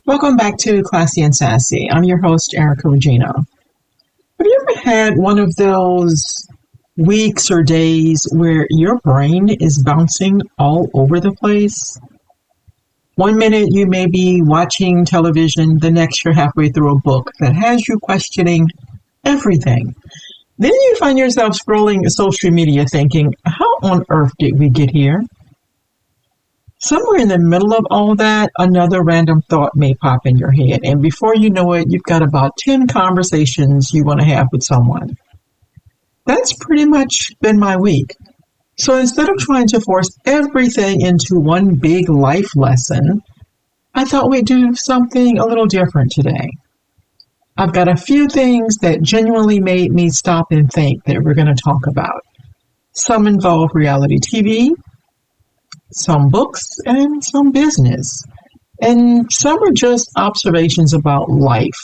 Welcome back to Classy and Sassy. I'm your host, Erica Regina. Have you ever had one of those weeks or days where your brain is bouncing all over the place? One minute you may be watching television, the next you're halfway through a book that has you questioning everything. Then you find yourself scrolling social media thinking, how on earth did we get here? Somewhere in the middle of all that, another random thought may pop in your head. And before you know it, you've got about 10 conversations you want to have with someone. That's pretty much been my week. So instead of trying to force everything into one big life lesson, I thought we'd do something a little different today. I've got a few things that genuinely made me stop and think that we're going to talk about. Some involve reality TV, some books, and some business. And some are just observations about life.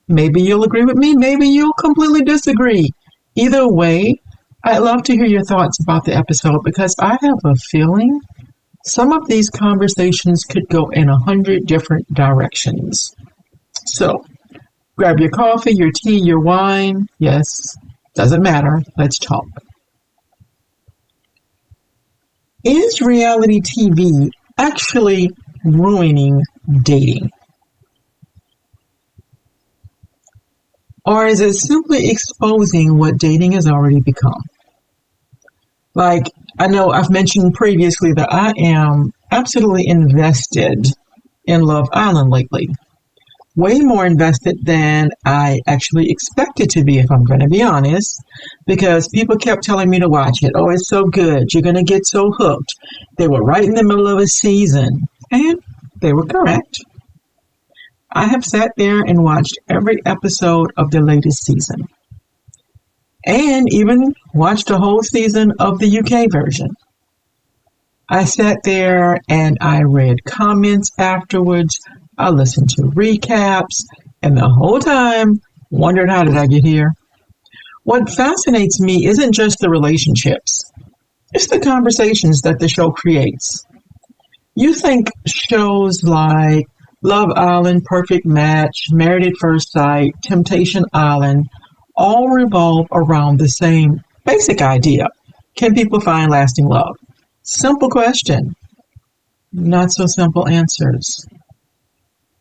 Maybe you'll agree with me, maybe you'll completely disagree. Either way, I'd love to hear your thoughts about the episode because I have a feeling some of these conversations could go in 100 different directions. So, grab your coffee, your tea, your wine. Yes, doesn't matter. Let's talk. Is reality TV actually ruining dating? Or is it simply exposing what dating has already become? Like, I know I've mentioned previously that I am absolutely invested in Love Island lately. Way more invested than I actually expected to be, if I'm going to be honest, because people kept telling me to watch it. Oh, it's so good. You're going to get so hooked. They were right in the middle of a season, and they were correct. I have sat there and watched every episode of the latest season, and even watched a whole season of the UK version. I sat there and I read comments afterwards. I listened to recaps, and the whole time wondered, how did I get here? What fascinates me isn't just the relationships. It's the conversations that the show creates. You think shows like Love Island, Perfect Match, Married at First Sight, Temptation Island all revolve around the same basic idea. Can people find lasting love? Simple question. Not so simple answers.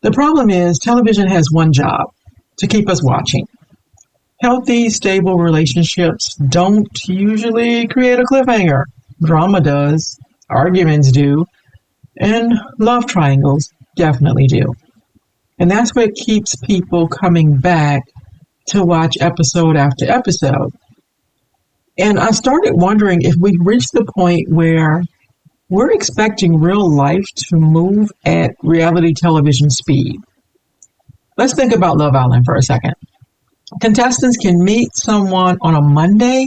The problem is television has one job, to keep us watching. Healthy, stable relationships don't usually create a cliffhanger. Drama does, arguments do, and love triangles definitely do. And that's what keeps people coming back to watch episode after episode. And I started wondering if we reached the point where we're expecting real life to move at reality television speed. Let's think about Love Island for a second. Contestants can meet someone on a Monday.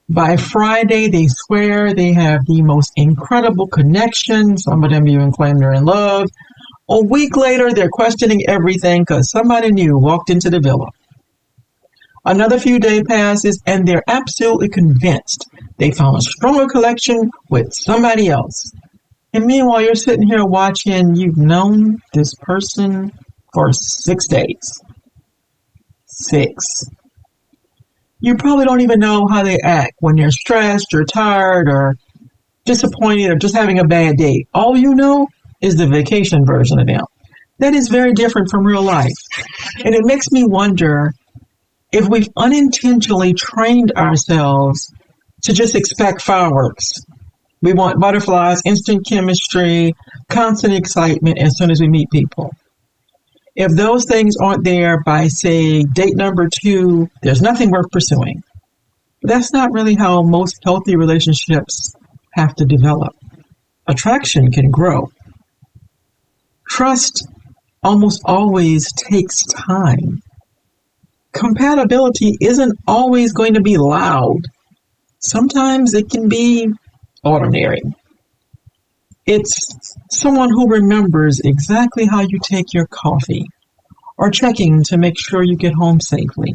By Friday, they swear they have the most incredible connection. Some of them even claim they're in love. A week later, they're questioning everything because somebody new walked into the villa. Another few days passes and they're absolutely convinced they found a stronger connection with somebody else. And meanwhile, you're sitting here watching, you've known this person for 6 days. 6. You probably don't even know how they act when they're stressed or tired or disappointed or just having a bad day. All you know is the vacation version of them. That is very different from real life. And it makes me wonder if we've unintentionally trained ourselves to just expect fireworks. We want butterflies, instant chemistry, constant excitement as soon as we meet people. If those things aren't there by, say, date number 2, there's nothing worth pursuing. But that's not really how most healthy relationships have to develop. Attraction can grow. Trust almost always takes time. Compatibility isn't always going to be loud. Sometimes it can be ordinary. It's someone who remembers exactly how you take your coffee or checking to make sure you get home safely.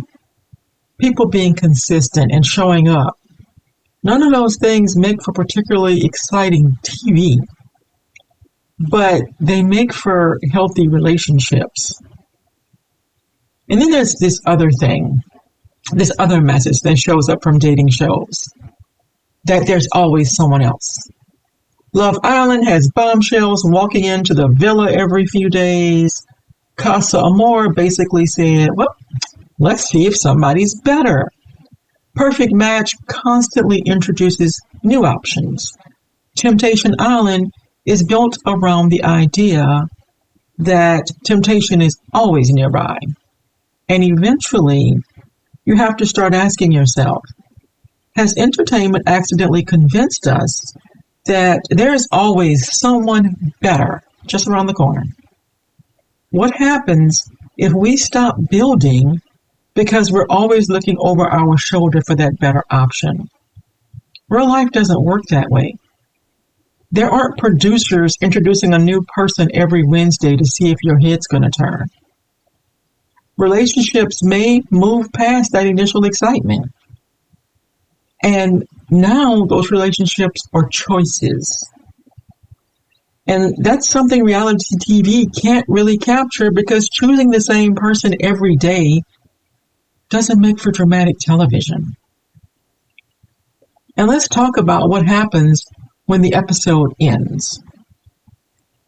People being consistent and showing up. None of those things make for particularly exciting TV. but they make for healthy relationships. And then there's this other thing, this other message that shows up from dating shows, that there's always someone else. Love Island has bombshells walking into the villa every few days. Casa Amor basically said, well, let's see if somebody's better. Perfect Match constantly introduces new options. Temptation Island is built around the idea that temptation is always nearby. And eventually, you have to start asking yourself, has entertainment accidentally convinced us that there is always someone better just around the corner? What happens if we stop building because we're always looking over our shoulder for that better option? Real life doesn't work that way. There aren't producers introducing a new person every Wednesday to see if your head's going to turn. Relationships may move past that initial excitement. And now those relationships are choices. And that's something reality TV can't really capture, because choosing the same person every day doesn't make for dramatic television. And let's talk about what happens when the episode ends.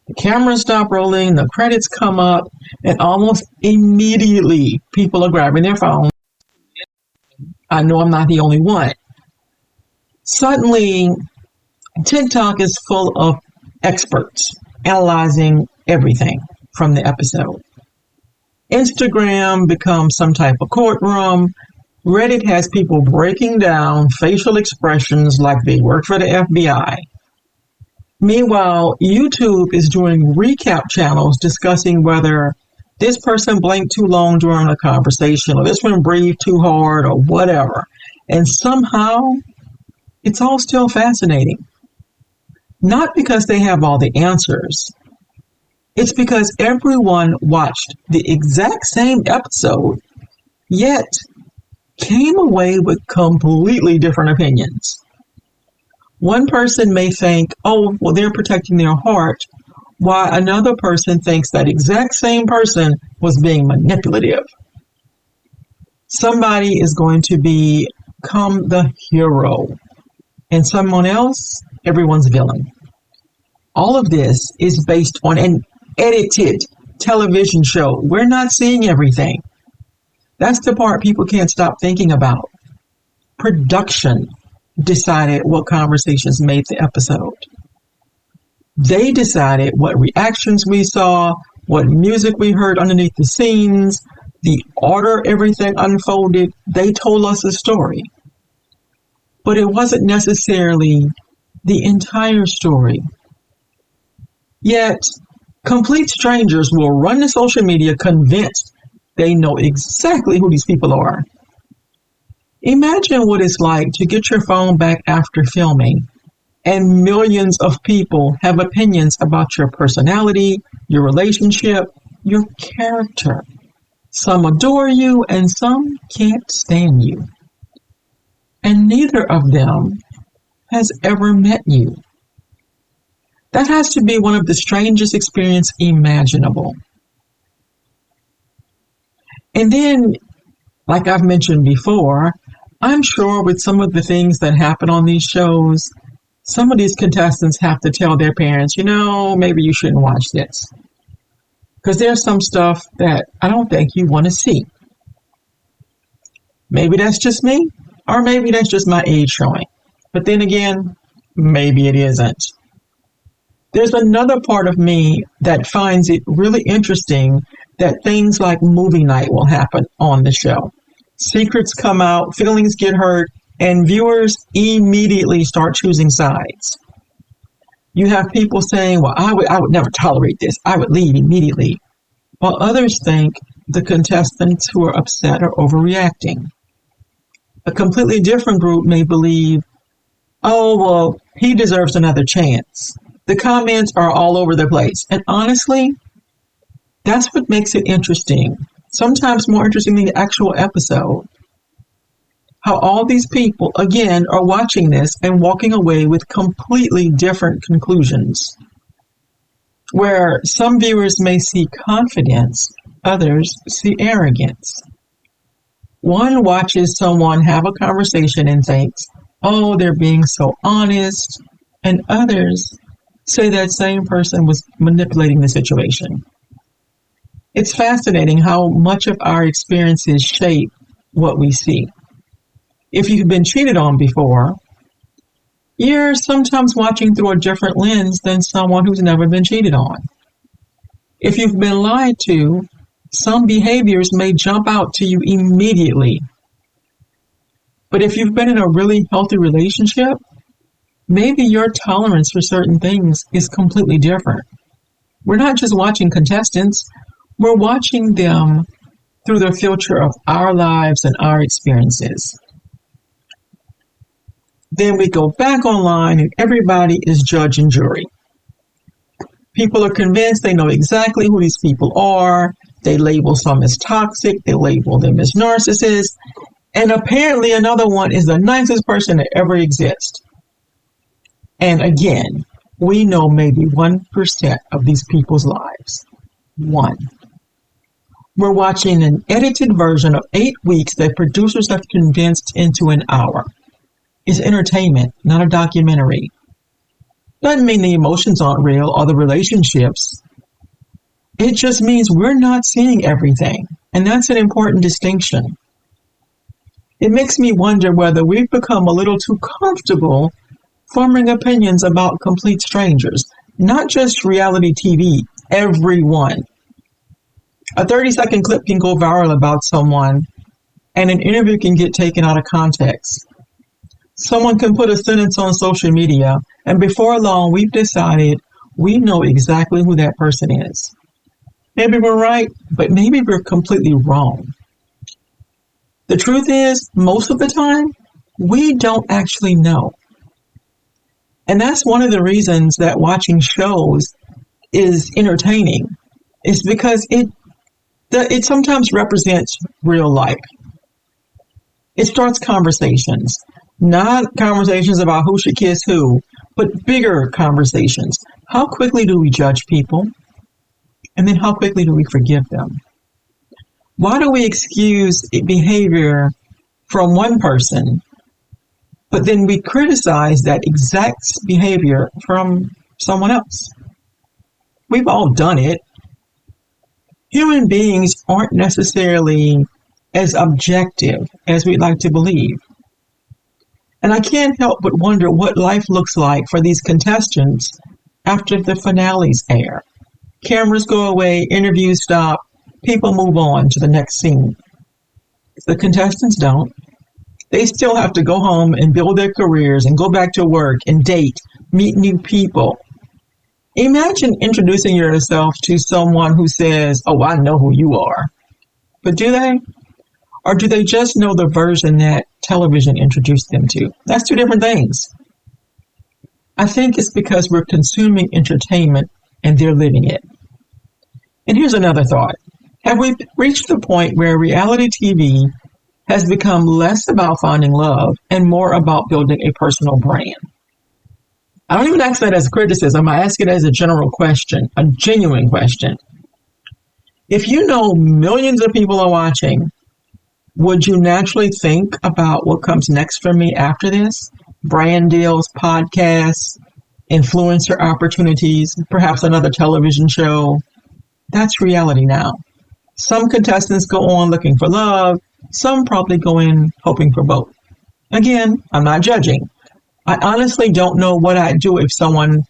The cameras stop rolling, the credits come up, and almost immediately people are grabbing their phones. I know I'm not the only one. Suddenly, TikTok is full of experts analyzing everything from the episode. Instagram becomes some type of courtroom. Reddit has people breaking down facial expressions like they work for the FBI. Meanwhile, YouTube is doing recap channels discussing whether this person blinked too long during a conversation, or this one breathed too hard, or whatever. And somehow, it's all still fascinating. Not because they have all the answers. It's because everyone watched the exact same episode, yet came away with completely different opinions. One person may think, oh, well, they're protecting their heart, while another person thinks that exact same person was being manipulative. Somebody is going to become the hero, and someone else, everyone's villain. All of this is based on an edited television show. We're not seeing everything. That's the part people can't stop thinking about. Production decided what conversations made the episode. They decided what reactions we saw, what music we heard underneath the scenes, the order everything unfolded. They told us a story. But it wasn't necessarily the entire story. Yet, complete strangers will run to social media convinced they know exactly who these people are. Imagine what it's like to get your phone back after filming, and millions of people have opinions about your personality, your relationship, your character. Some adore you and some can't stand you. And neither of them has ever met you. That has to be one of the strangest experiences imaginable. And then, like I've mentioned before, I'm sure with some of the things that happen on these shows, some of these contestants have to tell their parents, maybe you shouldn't watch this. Because there's some stuff that I don't think you want to see. Maybe that's just me, or maybe that's just my age showing. But then again, maybe it isn't. There's another part of me that finds it really interesting that things like movie night will happen on the show. Secrets come out, feelings get hurt, and viewers immediately start choosing sides. You have people saying, well, I would never tolerate this. I would leave immediately. While others think the contestants who are upset are overreacting. A completely different group may believe, oh, well, he deserves another chance. The comments are all over the place. And honestly, that's what makes it interesting. Sometimes more interesting than the actual episode. How all these people, again, are watching this and walking away with completely different conclusions. where some viewers may see confidence, others see arrogance. One watches someone have a conversation and thinks, oh, they're being so honest, and others say that same person was manipulating the situation. It's fascinating how much of our experiences shape what we see. If you've been cheated on before, you're sometimes watching through a different lens than someone who's never been cheated on. If you've been lied to, some behaviors may jump out to you immediately. But if you've been in a really healthy relationship, maybe your tolerance for certain things is completely different. We're not just watching contestants, we're watching them through the filter of our lives and our experiences. Then we go back online and everybody is judge and jury. People are convinced they know exactly who these people are. They label some as toxic. They label them as narcissists. And apparently another one is the nicest person that ever exists. And again, we know maybe 1% of these people's lives. 1. We're watching an edited version of 8 weeks that producers have condensed into an hour. It's entertainment, not a documentary. Doesn't mean the emotions aren't real or the relationships. It just means we're not seeing everything. And that's an important distinction. It makes me wonder whether we've become a little too comfortable forming opinions about complete strangers, not just reality TV, everyone. A 30-second clip can go viral about someone, and an interview can get taken out of context. Someone can put a sentence on social media, and before long, we've decided we know exactly who that person is. Maybe we're right, but maybe we're completely wrong. The truth is, most of the time, we don't actually know. And that's one of the reasons that watching shows is entertaining. It's because it sometimes represents real life. It starts conversations. Not conversations about who should kiss who, but bigger conversations. How quickly do we judge people? And then how quickly do we forgive them? Why do we excuse behavior from one person, but then we criticize that exact behavior from someone else? We've all done it. Human beings aren't necessarily as objective as we'd like to believe. And I can't help but wonder what life looks like for these contestants after the finales air. Cameras go away, interviews stop, people move on to the next scene. The contestants don't. They still have to go home and build their careers and go back to work and date, meet new people. Imagine introducing yourself to someone who says, oh, I know who you are. But do they? Or do they just know the version that television introduced them to? That's two different things. I think it's because we're consuming entertainment and they're living it. And here's another thought. Have we reached the point where reality TV has become less about finding love and more about building a personal brand? I don't even ask that as a criticism. I ask it as a general question, a genuine question. If you know millions of people are watching, would you naturally think about what comes next for me after this? Brand deals, podcasts, influencer opportunities, perhaps another television show. That's reality now. Some contestants go on looking for love. Some probably go in hoping for both. Again, I'm not judging. I honestly don't know what I'd do if someone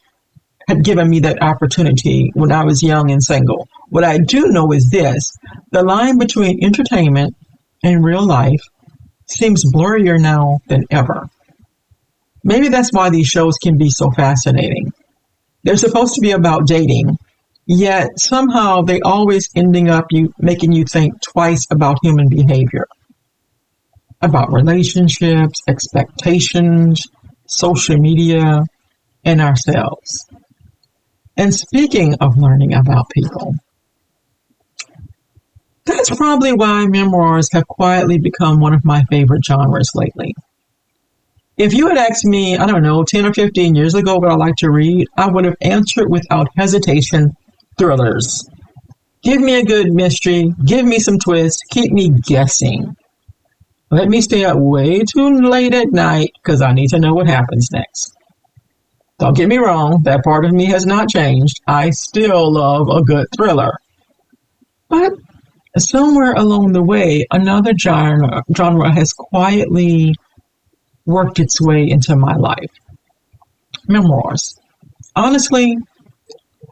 had given me that opportunity when I was young and single. What I do know is this: the line between entertainment and real life seems blurrier now than ever. Maybe that's why these shows can be so fascinating. They're supposed to be about dating, yet somehow they always ending up making you think twice about human behavior, about relationships, expectations, social media, and ourselves. And speaking of learning about people, that's probably why memoirs have quietly become one of my favorite genres lately. If you had asked me, I don't know, 10 or 15 years ago what I like to read, I would have answered without hesitation, thrillers. Give me a good mystery, give me some twists, keep me guessing. Let me stay up way too late at night because I need to know what happens next. Don't get me wrong, that part of me has not changed. I still love a good thriller. But somewhere along the way, another genre has quietly worked its way into my life. Memoirs. Honestly,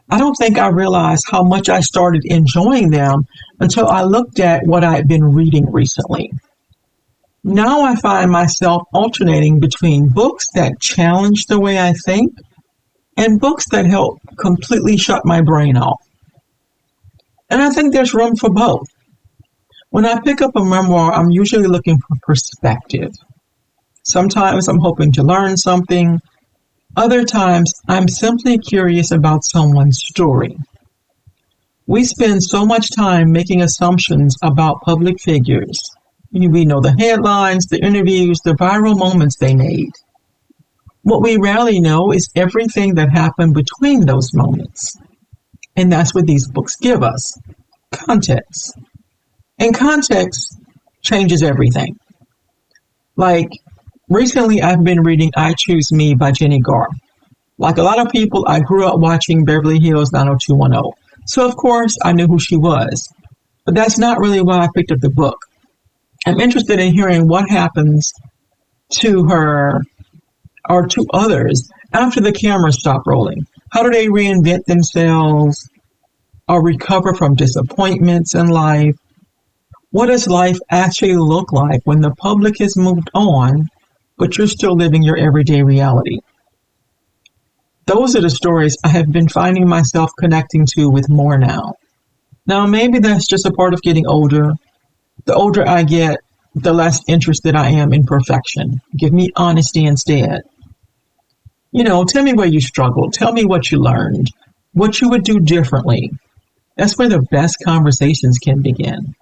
I don't think I realized how much I started enjoying them until I looked at what I had been reading recently. Now I find myself alternating between books that challenge the way I think and books that help completely shut my brain off. And I think there's room for both. When I pick up a memoir, I'm usually looking for perspective. Sometimes I'm hoping to learn something. Other times, I'm simply curious about someone's story. We spend so much time making assumptions about public figures. We know the headlines, the interviews, the viral moments they made. What we rarely know is everything that happened between those moments. And that's what these books give us. Context. And context changes everything. Like, recently I've been reading I Choose Me by Jenny Garth. Like a lot of people, I grew up watching Beverly Hills 90210. So of course I knew who she was. But that's not really why I picked up the book. I'm interested in hearing what happens to her or to others after the cameras stop rolling. How do they reinvent themselves or recover from disappointments in life? What does life actually look like when the public has moved on, but you're still living your everyday reality? Those are the stories I have been finding myself connecting to with more now. Now, maybe that's just a part of getting older. The older I get, the less interested I am in perfection. Give me honesty instead. Tell me where you struggled. Tell me what you learned, what you would do differently. That's where the best conversations can begin.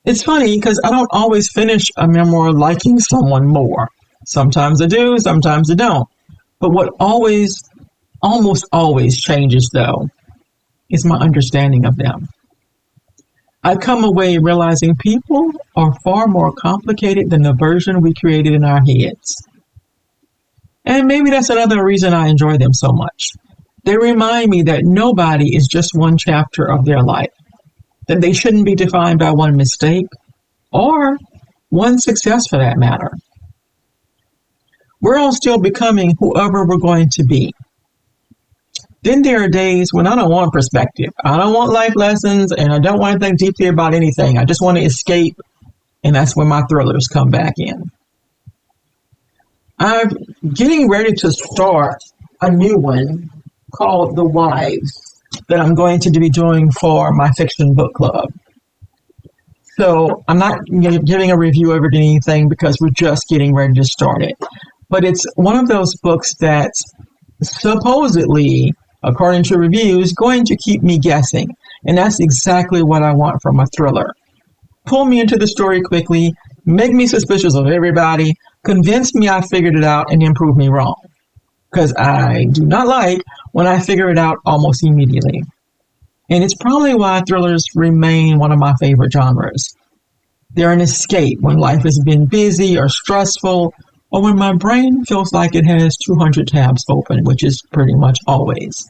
It's funny because I don't always finish a memoir liking someone more. Sometimes I do, sometimes I don't. But what almost always changes though, is my understanding of them. I come away realizing people are far more complicated than the version we created in our heads. And maybe that's another reason I enjoy them so much. They remind me that nobody is just one chapter of their life, that they shouldn't be defined by one mistake or one success for that matter. We're all still becoming whoever we're going to be. Then there are days when I don't want perspective. I don't want life lessons and I don't want to think deeply about anything. I just want to escape, and that's when my thrillers come back in. I'm getting ready to start a new one called The Wives that I'm going to be doing for my fiction book club. So I'm not giving a review of it or anything because we're just getting ready to start it. But it's one of those books that's supposedly, according to reviews, going to keep me guessing. And that's exactly what I want from a thriller. Pull me into the story quickly, make me suspicious of everybody, convince me I figured it out, and then prove me wrong. Because I do not like when I figure it out almost immediately. And it's probably why thrillers remain one of my favorite genres. They're an escape when life has been busy or stressful, or when my brain feels like it has 200 tabs open, which is pretty much always.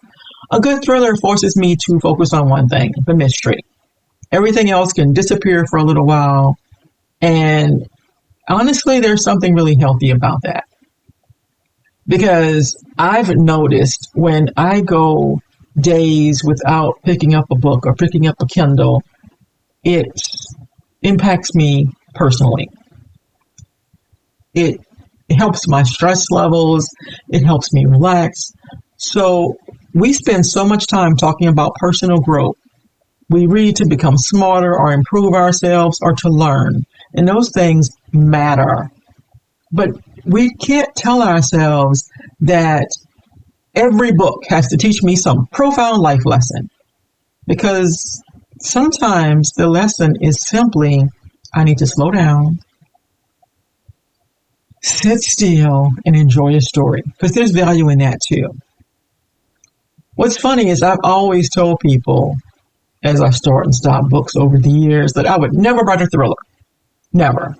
A good thriller forces me to focus on one thing, the mystery. Everything else can disappear for a little while, and honestly, there's something really healthy about that. Because I've noticed when I go days without picking up a book or picking up a Kindle, it impacts me personally. It helps my stress levels. It helps me relax. So we spend so much time talking about personal growth. We read to become smarter or improve ourselves or to learn. And those things matter. But we can't tell ourselves that every book has to teach me some profound life lesson. Because sometimes the lesson is simply, I need to slow down, sit still and enjoy a story, because there's value in that too. What's funny is I've always told people as I start and stop books over the years that I would never write a thriller. Never.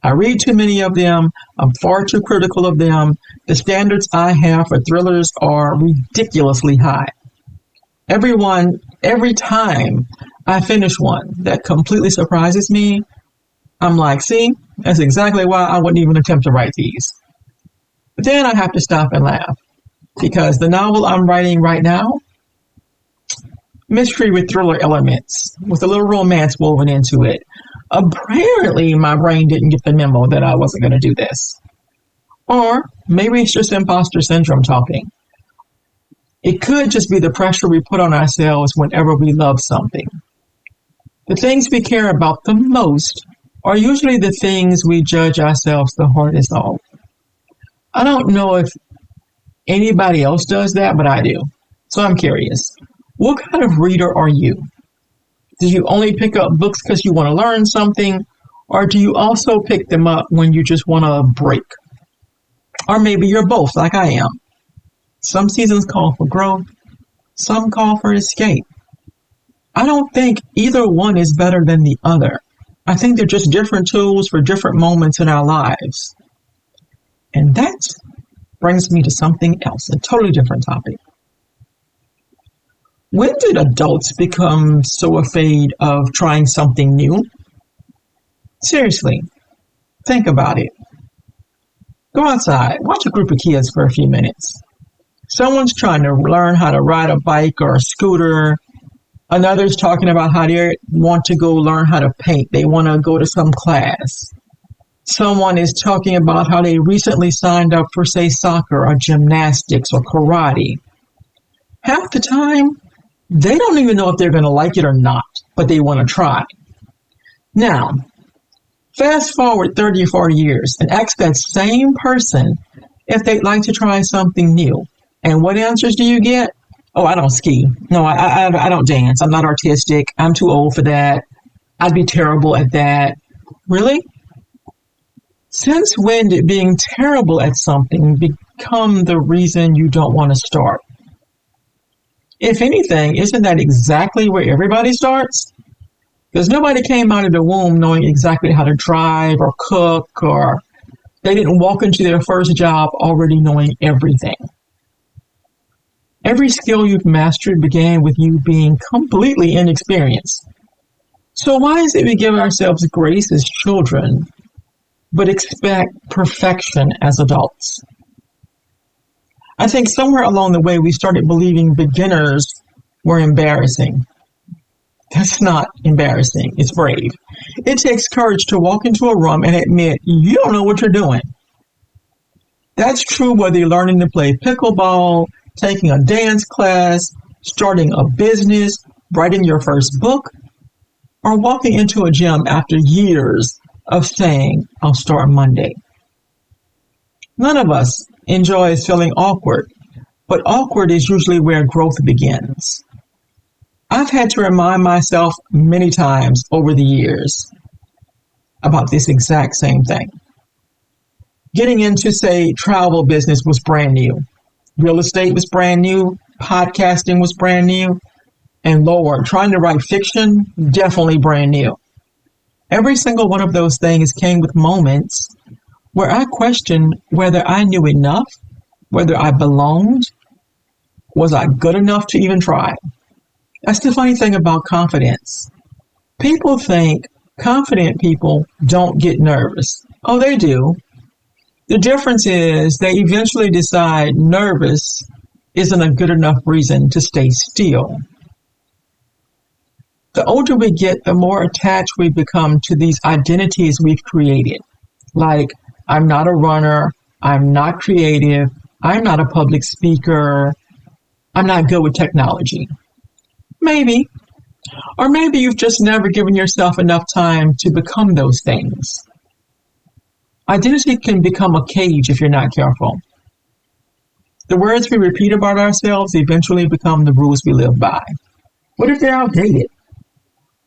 I read too many of them. I'm far too critical of them. The standards I have for thrillers are ridiculously high. Every time I finish one that completely surprises me, I'm like, see, that's exactly why I wouldn't even attempt to write these. But then I have to stop and laugh, because the novel I'm writing right now, mystery with thriller elements, with a little romance woven into it. Apparently, my brain didn't get the memo that I wasn't going to do this. Or maybe it's just imposter syndrome talking. It could just be the pressure we put on ourselves whenever we love something. The things we care about the most are usually the things we judge ourselves the hardest of. I don't know if anybody else does that, but I do. So I'm curious. What kind of reader are you? Do you only pick up books because you want to learn something? Or do you also pick them up when you just want a break? Or maybe you're both, like I am. Some seasons call for growth. Some call for escape. I don't think either one is better than the other. I think they're just different tools for different moments in our lives. And that brings me to something else, a totally different topic. When did adults become so afraid of trying something new? Seriously, think about it. Go outside, watch a group of kids for a few minutes. Someone's trying to learn how to ride a bike or a scooter. Another's talking about how they want to go learn how to paint. They want to go to some class. Someone is talking about how they recently signed up for, say, soccer or gymnastics or karate. Half the time, they don't even know if they're going to like it or not, but they want to try. Now, fast forward 30 or 40 years and ask that same person if they'd like to try something new. And what answers do you get? Oh, I don't ski. No, I don't dance. I'm not artistic. I'm too old for that. I'd be terrible at that. Really? Since when did being terrible at something become the reason you don't want to start? If anything, isn't that exactly where everybody starts? Because nobody came out of the womb knowing exactly how to drive or cook, or they didn't walk into their first job already knowing everything. Every skill you've mastered began with you being completely inexperienced. So why is it we give ourselves grace as children, but expect perfection as adults? I think somewhere along the way we started believing beginners were embarrassing. That's not embarrassing. It's brave. It takes courage to walk into a room and admit you don't know what you're doing. That's true whether you're learning to play pickleball, taking a dance class, starting a business, writing your first book, or walking into a gym after years of saying, I'll start Monday. None of us enjoys feeling awkward, but awkward is usually where growth begins. I've had to remind myself many times over the years about this exact same thing. Getting into, say, travel business was brand new. Real estate was brand new. Podcasting was brand new. And Lord, trying to write fiction, definitely brand new. Every single one of those things came with moments where I questioned whether I knew enough, whether I belonged, was I good enough to even try. That's the funny thing about confidence. People think confident people don't get nervous. Oh, they do. The difference is they eventually decide nervous isn't a good enough reason to stay still. The older we get, the more attached we become to these identities we've created. Like, I'm not a runner, I'm not creative, I'm not a public speaker, I'm not good with technology. Maybe. Or maybe you've just never given yourself enough time to become those things. Identity can become a cage if you're not careful. The words we repeat about ourselves eventually become the rules we live by. What if they're outdated?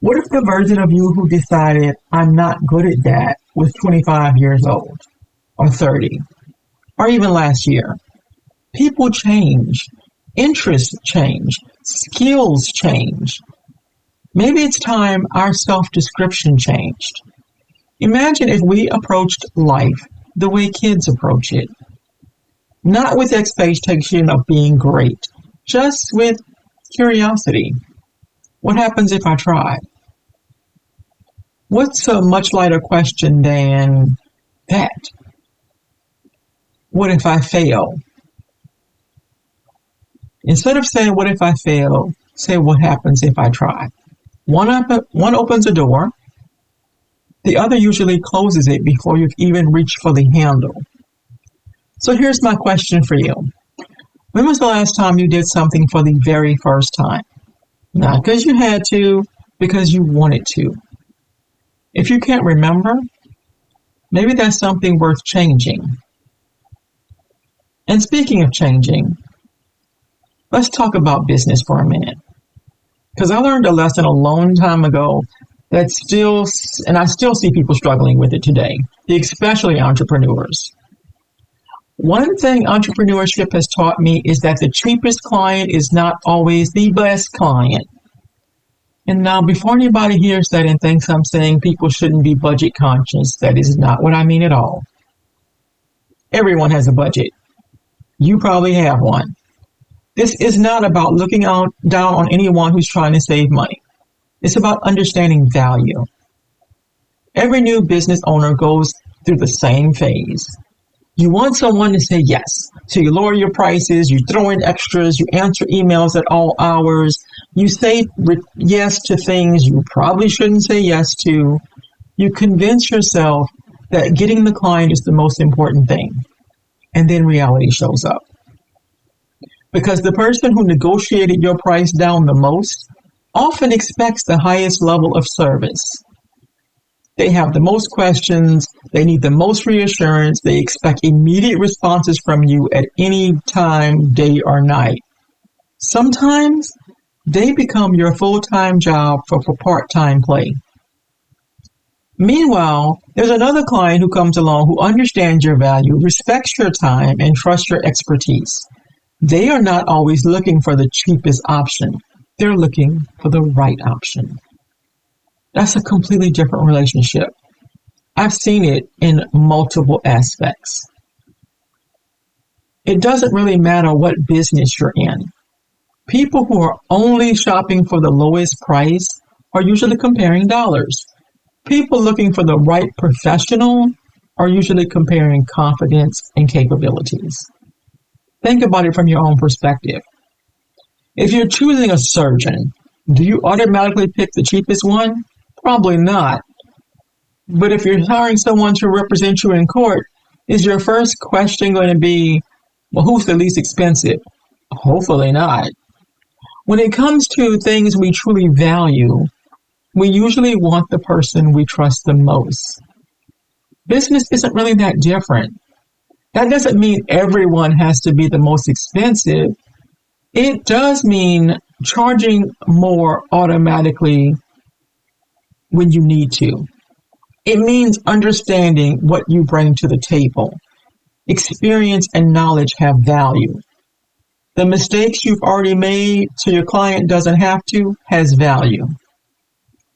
What if the version of you who decided, I'm not good at that, was 25 years old? or 30, or even last year. People change, interests change, skills change. Maybe it's time our self-description changed. Imagine if we approached life the way kids approach it. Not with expectation of being great, just with curiosity. What happens if I try? What's a much lighter question than that? What if I fail? Instead of saying, what if I fail, say, what happens if I try? One opens a door, the other usually closes it before you've even reached for the handle. So here's my question for you. When was the last time you did something for the very first time? Not because you had to, because you wanted to. If you can't remember, maybe that's something worth changing. And speaking of changing, let's talk about business for a minute. Because I learned a lesson a long time ago and I still see people struggling with it today, especially entrepreneurs. One thing entrepreneurship has taught me is that the cheapest client is not always the best client. And now, before anybody hears that and thinks I'm saying people shouldn't be budget conscious, that is not what I mean at all. Everyone has a budget. You probably have one. This is not about looking down on anyone who's trying to save money. It's about understanding value. Every new business owner goes through the same phase. You want someone to say yes. So you lower your prices, you throw in extras, you answer emails at all hours, you say yes to things you probably shouldn't say yes to. You convince yourself that getting the client is the most important thing. And then reality shows up. Because the person who negotiated your price down the most often expects the highest level of service. They have the most questions, they need the most reassurance, they expect immediate responses from you at any time, day or night. Sometimes they become your full-time job for part-time play. Meanwhile, there's another client who comes along who understands your value, respects your time, and trusts your expertise. They are not always looking for the cheapest option. They're looking for the right option. That's a completely different relationship. I've seen it in multiple aspects. It doesn't really matter what business you're in. People who are only shopping for the lowest price are usually comparing dollars. People looking for the right professional are usually comparing confidence and capabilities. Think about it from your own perspective. If you're choosing a surgeon, do you automatically pick the cheapest one? Probably not. But if you're hiring someone to represent you in court, is your first question going to be, well, who's the least expensive? Hopefully not. When it comes to things we truly value, we usually want the person we trust the most. Business isn't really that different. That doesn't mean everyone has to be the most expensive. It does mean charging more automatically when you need to. It means understanding what you bring to the table. Experience and knowledge have value. The mistakes you've already made so your client doesn't have to has value.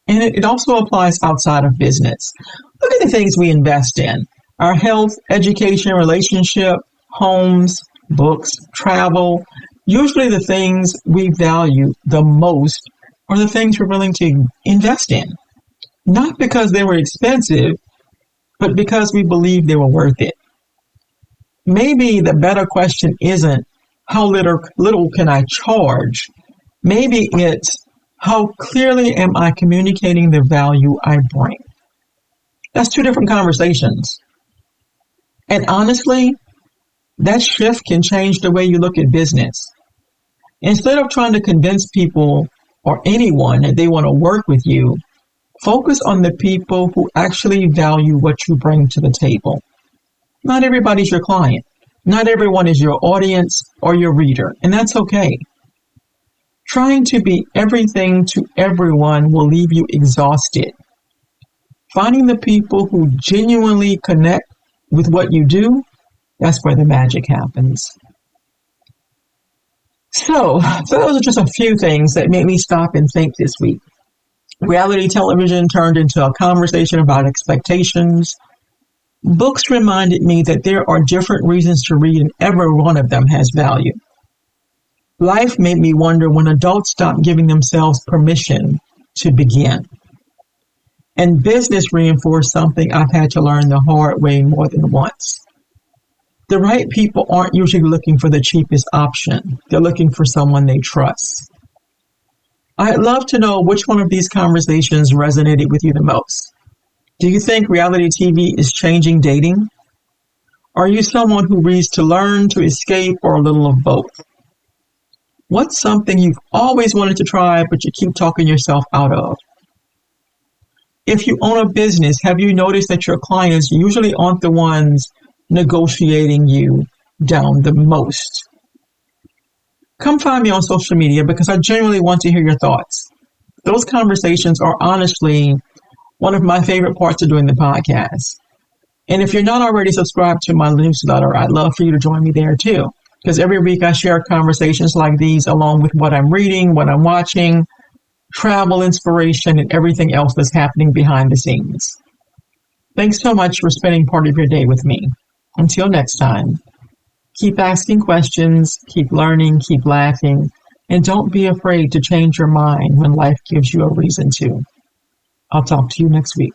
And it also applies outside of business. Look at the things we invest in. Our health, education, relationship, homes, books, travel. Usually the things we value the most are the things we're willing to invest in. Not because they were expensive, but because we believe they were worth it. Maybe the better question isn't, how little can I charge? Maybe it's, how clearly am I communicating the value I bring? That's two different conversations. And honestly, that shift can change the way you look at business. Instead of trying to convince people or anyone that they want to work with you, focus on the people who actually value what you bring to the table. Not everybody's your client. Not everyone is your audience or your reader, and that's okay. Trying to be everything to everyone will leave you exhausted. Finding the people who genuinely connect with you will leave you excited. Finding the people who genuinely connect with you will leave you excited. Finding the people who genuinely connect with you will leave you exhausted. Finding the people who genuinely connect with you will leave you exhausted. Finding the people who genuinely connect with what you do, that's where the magic happens. So those are just a few things that made me stop and think this week. Reality television turned into a conversation about expectations. Books reminded me that there are different reasons to read, and every one of them has value. Life made me wonder when adults stop giving themselves permission to begin. And business reinforced something I've had to learn the hard way more than once. The right people aren't usually looking for the cheapest option. They're looking for someone they trust. I'd love to know which one of these conversations resonated with you the most. Do you think reality TV is changing dating? Are you someone who reads to learn, to escape, or a little of both? What's something you've always wanted to try but you keep talking yourself out of? If you own a business, have you noticed that your clients usually aren't the ones negotiating you down the most? Come find me on social media because I genuinely want to hear your thoughts. Those conversations are honestly one of my favorite parts of doing the podcast. And if you're not already subscribed to my newsletter, I'd love for you to join me there too. Because every week I share conversations like these along with what I'm reading, what I'm watching, travel inspiration, and everything else that's happening behind the scenes. Thanks so much for spending part of your day with me. Until next time, keep asking questions, keep learning, keep laughing, and don't be afraid to change your mind when life gives you a reason to. I'll talk to you next week.